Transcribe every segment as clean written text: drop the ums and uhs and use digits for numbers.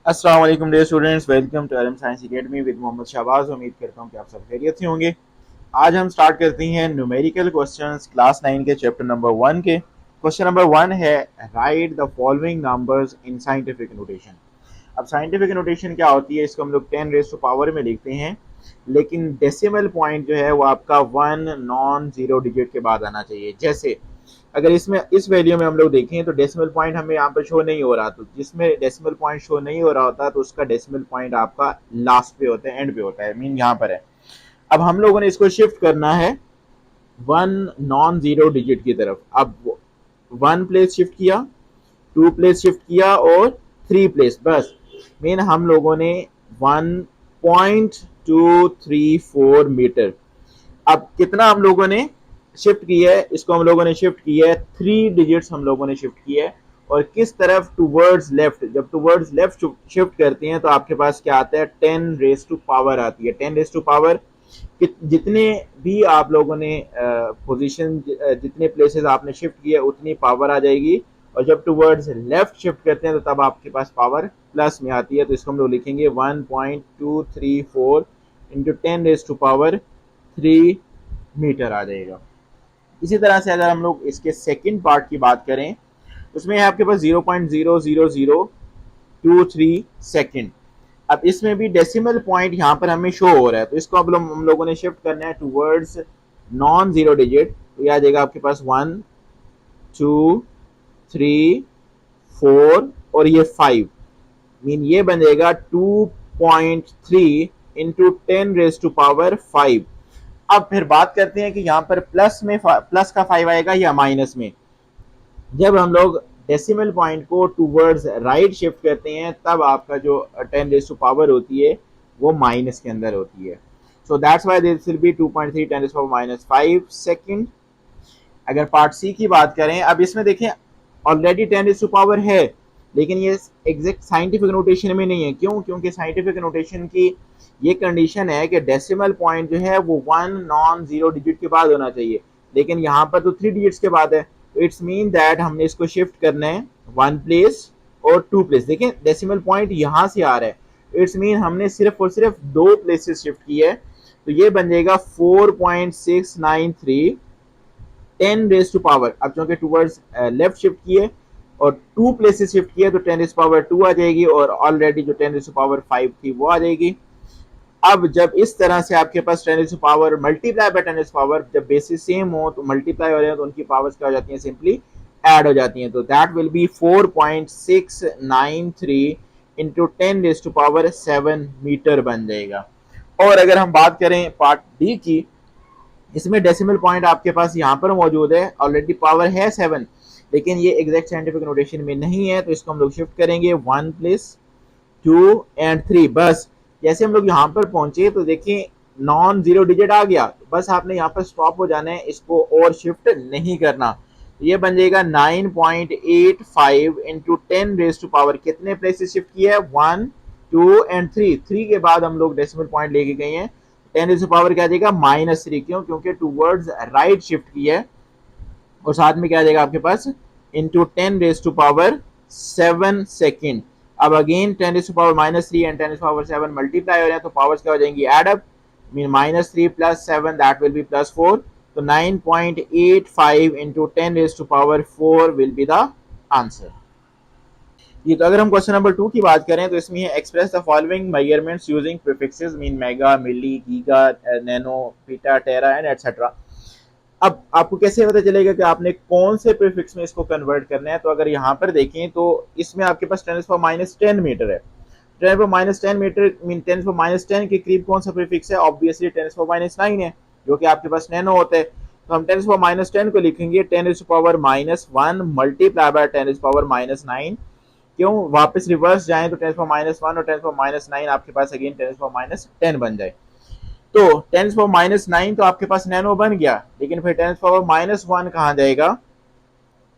अस्सलाम वालेकुम dear students, welcome to L M science academy with Mohammad Shahbaz. उम्मीद करता हूँ कि आप सब खैरियत से होंगे। आज हम स्टार्ट करते हैं न्यूमेरिकल क्वेश्चंस क्लास 9 के चैप्टर नंबर 1 के। क्वेश्चन नंबर 1 है, right the following numbers in scientific notation. अब साइंटिफिक नोटेशन क्या होती है, इसको हम लोग 10 रेज़ टू पावर में लिखते हैं, लेकिन डेसिमल पॉइंट जो है वो आपका 1 नॉन जीरो डिजिट के बाद आना चाहिए। जैसे अगर इसमें इस वैल्यू में हम लोग देखें तो डेसिमल पॉइंट हमें यहाँ पर शो नहीं हो रहा, तो जिसमें डेसिमल पॉइंट शो नहीं हो रहा होता तो उसका डेसिमल पॉइंट आपका लास्ट पे होता है, एंड पे होता है, मीन यहाँ पर है। अब हम लोगों ने इसको शिफ्ट करना है 1 नॉन जीरो डिजिट की तरफ। अब 1 प्लेस शिफ्ट किया, 2 प्लेस शिफ्ट किया और 3 प्लेस, बस मीन हम लोगों ने 1.234 मीटर। अब कितना हम लोगों ने शिफ्ट किया है, इसको हम लोगों ने शिफ्ट किया है 3 डिजिट्स हम लोगों ने शिफ्ट किया है। और किस तरफ, टूवर्ड्स लेफ्ट। जब टूवर्ड्स लेफ्ट शिफ्ट करते हैं तो आपके पास क्या आता है, 10 रेज़ टू पावर आती है। 10 रेज़ टू पावर जितने भी आप लोगों ने पोजीशन, जितने प्लेसेस आपने शिफ्ट किए उतनी पावर आ जाएगी। और जब टूवर्ड्स लेफ्ट शिफ्ट करते हैं तो तब आपके पास पावर प्लस में आती है। तो इसको हम लोग लिखेंगे 1.234 into 10 raise to power 3 metre आ जाएगा। इसी तरह से अगर हम लोग इसके सेकंड पार्ट की बात करें, उसमें है आपके पास 0.00023 सेकंड। अब इसमें भी डेसिमल पॉइंट यहाँ पर हमें शो हो रहा है, तो इसको अब हम लोगों ने शिफ्ट करना है टूवर्ड्स नॉन जीरो डिजिट। तो यह आ जाएगा आपके पास 1, 2, 3, 4 और ये 5, मीन ये बन जाएगा 2.3 इंटू 10 रेज़ टू पावर 5। अब फिर बात करते हैं कि यहाँ पर प्लस का 5 आएगा या माइनस में। जब हम लोग डेसिमल पॉइंट को टूवर्ड्स राइट शिफ्ट करते हैं तब आपका जो 10 रेज़ टू पावर होती है वो माइनस के अंदर होती है। So that's why this will be 2.3 10 to the power -5 second. अगर पार्ट सी की बात करें, अब इसमें देखें ऑलरेडी 10 रेज़ टू पावर है, लेकिन ये एग्जैक्ट साइंटिफिक नोटेशन में नहीं है। क्यों? क्योंकि साइंटिफिक नोटेशन की ये कंडीशन है कि डेसिमल पॉइंट जो है वो 1 नॉन जीरो डिजिट के बाद होना चाहिए, लेकिन यहाँ पर तो 3 डिजिट्स के बाद है। तो इट्स मीन दैट हमने इसको शिफ्ट करना है 1 प्लेस और 2 प्लेस। देखें डेसिमल पॉइंट यहाँ से आ रहा है, इट्स मीन हमने सिर्फ और सिर्फ 2 प्लेसेस शिफ्ट की है। तो ये बन जाएगा 4.693 10 रेज़ टू पावर। अब चूंकि टूवर्ड्स लेफ्ट शिफ्ट किए और 2 प्लेसेस शिफ्ट किए तो 10 रेज़ टू पावर 2 आ जाएगी, और ऑलरेडी जो 10 रेज़ टू पावर 5 थी वो आ जाएगी। अब जब इस तरह से आपके पास 10 raise to power multiply by 10 raise to power, जब बेसिस सेम हो तो मल्टीप्लाई हो रहे हैं तो उनकी पावर्स क्या हो जाती हैं, सिंपली ऐड हो जाती हैं। तो that will be 4.693 into 10 raise to power 7 metre बन जाएगा। और अगर हम बात करें पार्ट डी की, इसमें डेसिमल पॉइंट आपके पास यहाँ पर मौजूद है, ऑलरेडी पावर है 7, लेकिन ये एग्जैक्ट साइंटिफिक नोटेशन में नहीं है। तो इसको हम लोग शिफ्ट करेंगे 1 प्लस 2 एंड 3, बस जैसे हम लोग यहाँ पर पहुंचे तो देखिए नॉन जीरो डिजिट आ गया, तो बस आपने यहाँ पर स्टॉप हो जाना है, इसको और शिफ्ट नहीं करना। ये बन जाएगा 9.85 इंटू 10 रेज़ टू पावर, कितने प्लेसेस शिफ्ट किया है, 1, 2 एंड 3। 3 के बाद हम लोग डेसिमल पॉइंट लेके गए हैं, 10 रेज़ टू पावर क्या आ जाएगा, -3। क्यों? क्योंकि टूवर्ड्स राइट शिफ्ट किया है। और साथ में क्या आ जाएगा आपके पास, into 10 raise to power 7 second. अब again 10 raise to power -3 and 10 raise to power 7 multiply हो रहे हैं, तो पावर्स क्या हो जाएंगी, add up, mean -3 + 7 that will be +4। तो 9.85 into 10 raise to power 4 will be the answer. ये तो अगर हम क्वेश्चन नंबर 2 की बात करें तो इसमें है, express the following measurements using prefixes, mean mega, milli, giga, nano, peta, tera and etcetera. अब आपको कैसे पता चलेगा कि आपने कौन से प्रीफिक्स में इसको कन्वर्ट करना है? तो अगर यहाँ पर देखें तो इसमें आपके पास 10⁻10 मीटर है। 10⁻10 मीटर मीन 10⁻10 के करीब कौन सा प्रीफिक्स है? ऑब्वियसली 10⁻9 है, जो कि आपके पास नैनो होता है। तो हम 10⁻10 को लिखेंगे 10⁻1 मल्टीप्लाई बाय 10⁻9। क्यों? वापस रिवर्स जाएं तो 10⁻1 और 10⁻9 आपके पास अगेन 10⁻10 बन जाए। तो 10⁻9 तो आपके पास नैनो बन गया, लेकिन फिर 10⁻1 कहाँ जाएगा,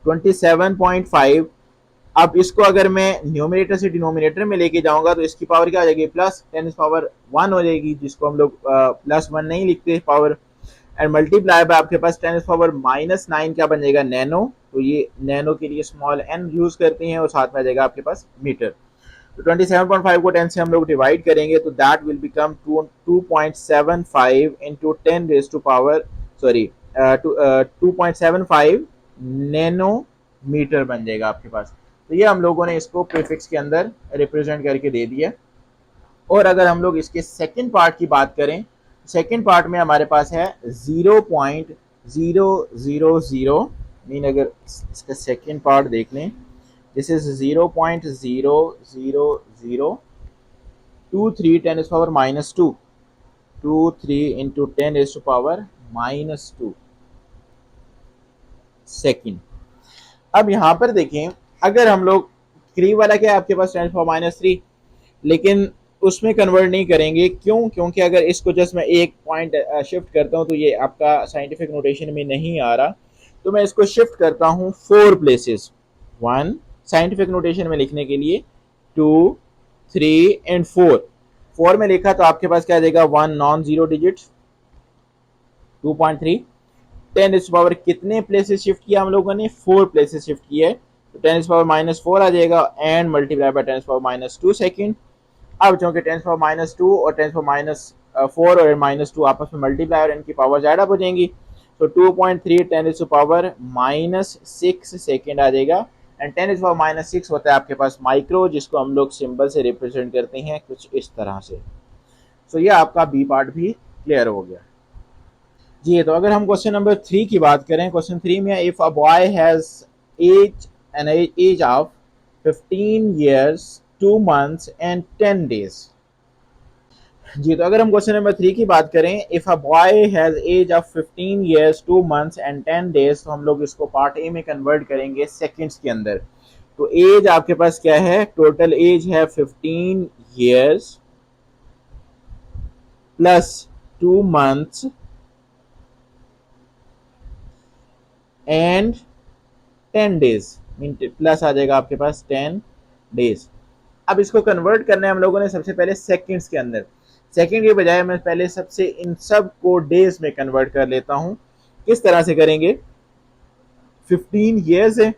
27.5। अब इसको अगर मैं न्यूमरेटर से डिनोमिनेटर में लेके जाऊंगा तो इसकी पावर क्या हो जाएगी, प्लस 10⁻1 हो जाएगी, जिसको हम लोग +1 नहीं लिखते पावर, एंड मल्टीप्लाई बाय आपके पास 10⁻9 क्या बन जाएगा, नैनो। तो ये नैनो के लिए स्मॉल n यूज करते हैं, और साथ में आ जाएगा आपके पास मीटर। तो 27.5 को 10 से हम लोग डिवाइड करेंगे तो that will become 2.75 into 10 raise to power, sorry 2.75 nanometre बन जाएगा आपके पास। तो ये हम लोगों ने इसको प्रीफिक्स के अंदर रिप्रेजेंट करके दे दिया। और अगर हम लोग इसके सेकंड पार्ट की बात करें, सेकंड पार्ट में हमारे पास है 0.000, मीन अगर इसका सेकंड पार्ट देख लें, this is 0.00023 10 is power minus two, 23 into 10 is two power minus two second. अब यहां पर देखें, अगर हम लोग करीब वाला क्या है आपके पास 10 पावर माइनस थ्री, लेकिन उसमें कन्वर्ट नहीं करेंगे, क्यों? क्योंकि अगर इसको जस्ट मैं एक पॉइंट शिफ्ट करता हूं तो ये आपका साइंटिफिक नोटेशन में नहीं आ रहा, तो मैं इसको शिफ्ट करता हूं 4 प्लेसेस, 1 साइंटिफिक नोटेशन में लिखने के लिए, 2 3 एंड 4। 4 में लिखा तो आपके पास क्या आ जाएगा, 1 नॉन जीरो डिजिट, 2.3। 10 इस पावर कितने प्लेसेस शिफ्ट किया हम लोगों ने, 4 प्लेसेस शिफ्ट किए, तो 10 इस पावर माइनस 4 आ जाएगा एंड मल्टीप्लाई बाय 10 इस पावर माइनस 2 सेकेंड। अब चूंकि 10 पावर माइनस टू और 10 पावर माइनस 4 और माइनस 2 आपस में मल्टीप्लाई और इनकी पावर ज़्यादा हो जाएंगी, तो 2.3 10 पावर माइनस 6 सेकेंड आ जाएगा। एंड 10 पावर माइनस 6 होता है आपके पास माइक्रो, जिसको हम लोग सिंबल से रिप्रेजेंट करते हैं कुछ इस तरह से। सो ये आपका बी पार्ट भी क्लियर हो गया जी। तो अगर हम क्वेश्चन नंबर 3 की बात करें, क्वेश्चन 3 में if a boy has age of 15 years 2 months and 10 days जी। तो अगर हम क्वेश्चन नंबर 3 की बात करें, if a boy has age of 15 years 2 months and 10 days, तो हम लोग इसको पार्ट ए में कन्वर्ट करेंगे सेकंड्स के अंदर। तो एज आपके पास क्या है, टोटल एज है 15 years plus 2 months and 10 days, mean plus आ जाएगा आपके पास 10 days। अब इसको कन्वर्ट करना है हम लोगों ने सबसे पहले सेकंड्स के अंदर। सेकंड के बजाय मैं पहले सबसे इन सब को डेज में कन्वर्ट कर लेता हूं। किस तरह से करेंगे, 15 ईयर्स है,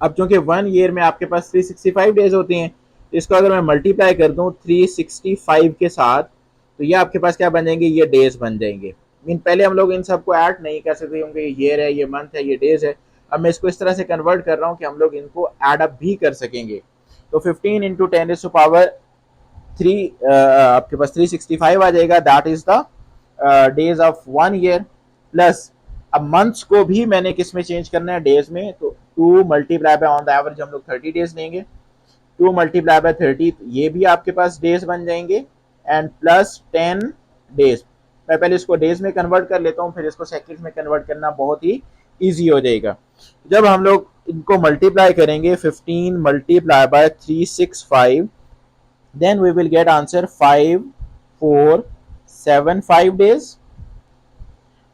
अब चूंकि 1 ईयर में आपके पास 365 डेज होते हैं, इसको अगर मैं मल्टीप्लाई कर दूं 365 के साथ, तो ये आपके पास क्या बन जाएंगे, ये डेज बन जाएंगे। मीन पहले हम लोग इन सबको ऐड नहीं कर सकते क्योंकि ये ईयर है, ये मंथ है, ये डेज है। अब मैं इसको इस तरह से कन्वर्ट कर रहा हूँ कि हम लोग इनको एड अप भी कर सकेंगे। तो 15 इंटू 10 इज टू पावर 3 आपके पास 365 आ जाएगा, that is the days of 1 year. Plus अब मंथ्स को भी मैंने किस में चेंज करना है, डेज में, तो 2 multiply by on the average हम लोग 30 डेज लेंगे, 2 मल्टीप्लाई बाय 30, ये भी आपके पास डेज बन जाएंगे एंड प्लस 10 डेज। मैं पहले इसको डेज में कन्वर्ट कर लेता हूँ, फिर इसको सेकंड्स में कन्वर्ट करना बहुत ही ईजी हो जाएगा। जब हम लोग इनको मल्टीप्लाई करेंगे 15 multiply by 365, then we will get answer 5475 days।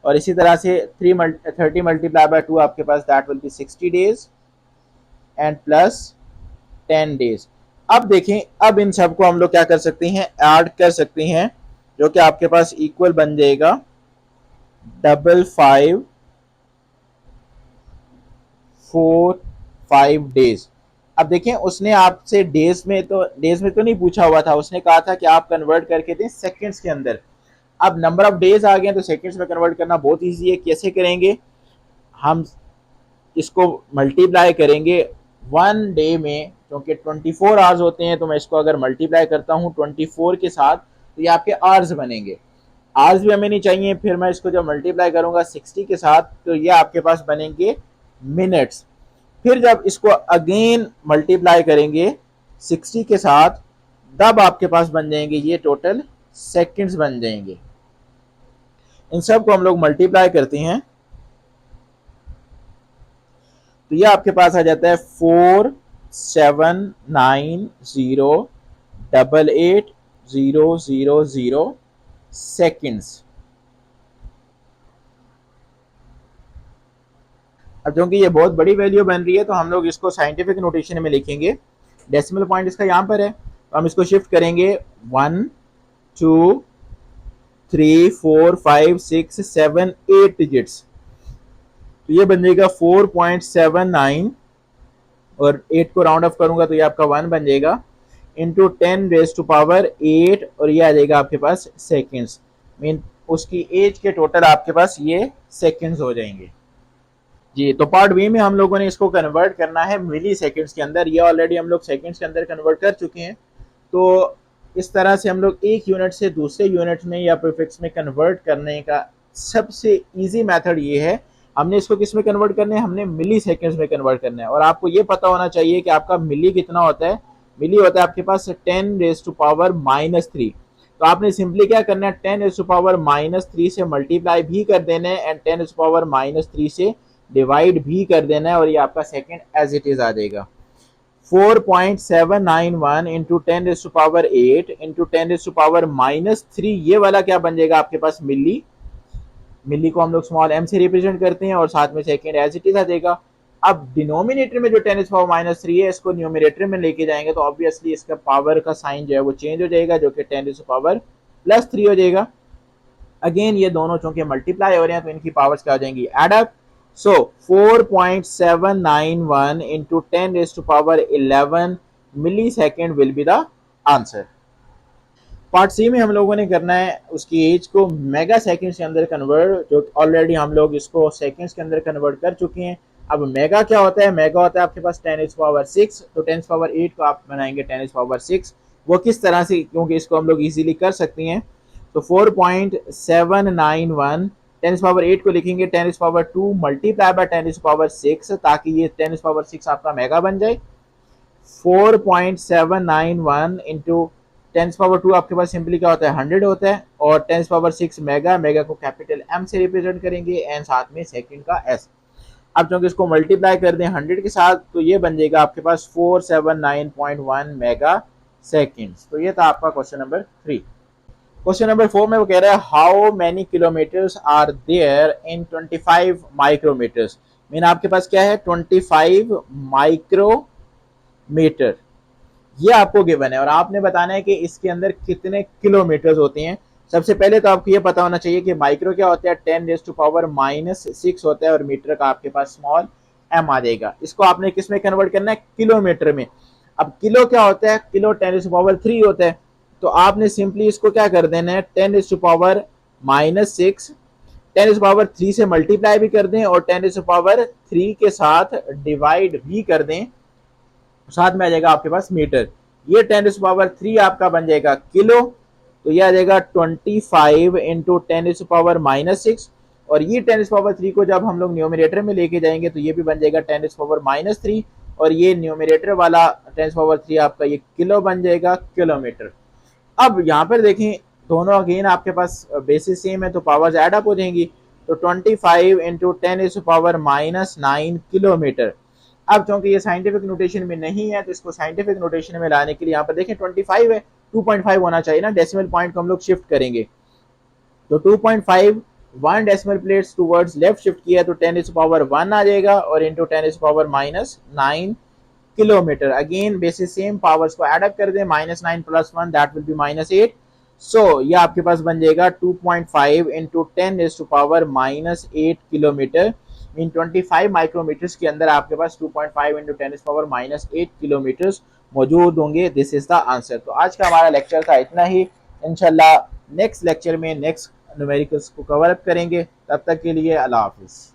और इसी तरह से 30 मल्टीप्लाई बाय 2 आपके पास that will be 60 days and plus 10 days. अब देखें, अब इन सबको हम लोग क्या कर सकते हैं, ऐड कर सकते हैं, जो कि आपके पास इक्वल बन जाएगा 5545 डेज। अब देखें, उसने आपसे डेज में तो नहीं पूछा हुआ था, उसने कहा था कि आप कन्वर्ट करके दें सेकंड्स के अंदर। अब नंबर ऑफ डेज आ गए तो सेकंड्स में कन्वर्ट करना बहुत इजी है। कैसे करेंगे, हम इसको मल्टीप्लाई करेंगे 1 डे में, क्योंकि 24 आवर्स होते हैं, तो मैं इसको अगर मल्टीप्लाई करता हूँ 24 के साथ, तो ये आपके आवर्स बनेंगे। आवर्स भी हमें नहीं चाहिए, फिर मैं इसको जब मल्टीप्लाई करूंगा 60 के साथ, तो ये आपके पास बनेंगे मिनट्स। फिर जब इसको अगेन मल्टीप्लाई करेंगे 60 के साथ, तब आपके पास बन जाएंगे ये टोटल सेकंड्स बन जाएंगे। इन सब को हम लोग मल्टीप्लाई करते हैं तो ये आपके पास आ जाता है 47908800 सेकंड्स। अब क्योंकि ये बहुत बड़ी वैल्यू बन रही है, तो हम लोग इसको साइंटिफिक नोटेशन में लिखेंगे। डेसिमल पॉइंट इसका यहाँ पर है, तो हम इसको शिफ्ट करेंगे 1 2 3 4 5 6 7 8 डिजिट्स, तो ये बन जाएगा 4.79 और 8 को राउंड ऑफ करूंगा तो ये आपका 1 बन जाएगा। इंटू 10⁻8 और ये आ जाएगा आपके पास सेकेंड्स। मीन उसकी एज के टोटल आपके पास ये सेकेंड्स हो जाएंगे। जी, तो पार्ट बी में हम लोगों ने इसको कन्वर्ट करना है मिली सेकेंड्स के अंदर। ये ऑलरेडी हम लोग सेकेंड्स के अंदर कन्वर्ट कर चुके हैं। तो इस तरह से हम लोग एक यूनिट से दूसरे यूनिट में या प्रीफिक्स में कन्वर्ट करने का सबसे इजी मेथड ये है। हमने इसको किस में कन्वर्ट करना है, हमने मिली सेकेंड्स में कन्वर्ट करना है। और आपको ये पता होना चाहिए कि आपका मिली कितना होता है। मिली होता है आपके पास 10⁻³ तो आपने सिंपली क्या करना है, 10⁻³ से मल्टीप्लाई भी कर देना है एंड 10⁻³ से डिवाइड भी कर देना है और ये आपका सेकेंड एज इट इज आ जाएगा। 4.791 इंटू 10⁸ इंटू 10⁻³ ये वाला क्या बन जाएगा आपके पास मिली। मिली को हम लोग स्मॉल m से रिप्रेजेंट करते हैं और साथ में सेकेंड एज इट इज आ जाएगा। अब डिनोमिनेटर में जो 10⁻³ है इसको न्यूमिनेटर में लेके जाएंगे तो ऑब्वियसली इसका पावर का साइन जो है वो चेंज हो जाएगा, जो कि 10⁻³ हो जाएगा। अगेन ये दोनों चूंकि मल्टीप्लाई हो रहे हैं तो इनकी पावर्स क्या हो जाएंगी, add up. So 4.791 into 10⁻11 milli second will be the answer. Part C में हम लोगों ने करना है उसकी एज को मेगा सेकेंड्स के अंदर कन्वर्ट, जो ऑलरेडी हम लोग इसको सेकेंड्स के अंदर कन्वर्ट कर चुके हैं। अब मेगा क्या होता है, मेगा होता है आपके पास 10⁻6, तो 10⁻8 को आप बनाएंगे 10⁻6। वो किस तरह से, क्योंकि इसको हम लोग इजीली कर सकते हैं। तो 4.791 10⁻8 को लिखेंगे 10⁻2 मल्टीप्लाई बाय 10⁻6 ताकि ये 10⁻6 आपका मेगा बन जाए। 4.791 इंटू 10⁻2 आपके पास सिंपली क्या होता है, 100 होता है और 10⁻6 मेगा, मेगा को कैपिटल M से रिप्रेजेंट करेंगे एंड साथ में सेकंड का S। अब चूंकि इसको मल्टीप्लाई कर दें 100 के साथ तो ये बन जाएगा आपके पास 479.1 मेगा सेकेंड्स। तो ये था आपका क्वेश्चन नंबर 3। क्वेश्चन नंबर 4 में वो कह रहा है how many kilometres are there in 25 micrometres. Mean आपके पास क्या है, 25 माइक्रोमीटर ये आपको गिवन है और आपने बताना है कि इसके अंदर कितने किलोमीटर्स होते हैं। सबसे पहले तो आपको ये पता होना चाहिए कि माइक्रो क्या होता है, 10⁻⁻6 होता है और मीटर का आपके पास स्मॉल m आ जाएगा। इसको आपने किस में कन्वर्ट करना है, किलोमीटर में। अब किलो क्या होता है, किलो 10⁻³ होता है। तो आपने सिंपली इसको क्या कर देना है, 10⁻⁻6 10⁻³ से मल्टीप्लाई भी कर दें और 10⁻³ के साथ डिवाइड भी कर दें, साथ में आ जाएगा आपके पास मीटर। ये 10⁻³ आपका बन जाएगा किलो, तो ये आ जाएगा 25 इंटू 10⁻⁻6 और ये 10⁻³ को जब हम लोग न्यूमिनेटर में लेके जाएंगे तो ये भी बन जाएगा 10⁻³ और ये न्यूमिनेटर वाला 10⁻³ आपका ये किलो बन जाएगा, किलोमीटर। अब यहाँ पर देखें दोनों अगेन आपके पास बेसिस सेम है तो पावर्स ऐड अप हो जाएंगी। तो 25 इंटू 10⁻⁹ किलोमीटर। अब क्योंकि ये साइंटिफिक नोटेशन में नहीं है तो इसको साइंटिफिक नोटेशन में लाने के लिए यहाँ पर देखें 25 है, 2.5 होना चाहिए ना, डेसिमल पॉइंट को हम लोग शिफ्ट करेंगे। तो 2.5 1 decimal place towards left shift किया तो 10⁻1 आ जाएगा और into 10⁻⁹ kilometre. Again basis same, powers को एड अप कर दें, -9 + 1 दैट विल बी -8। सो ये आपके पास बन जाएगा 2.5 इंटू 10⁻⁻8 किलोमीटर। मीन 25 माइक्रोमीटर्स के अंदर आपके पास 2.5 इंटू 10⁻⁸ किलोमीटर्स मौजूद होंगे। This is the answer. तो आज का हमारा लेक्चर था इतना ही। इंशाल्लाह नेक्स्ट लेक्चर में नेक्स्ट न्यूमेरिकल्स को कवर अप करेंगे। तब तक के लिए अल्लाह हाफिज।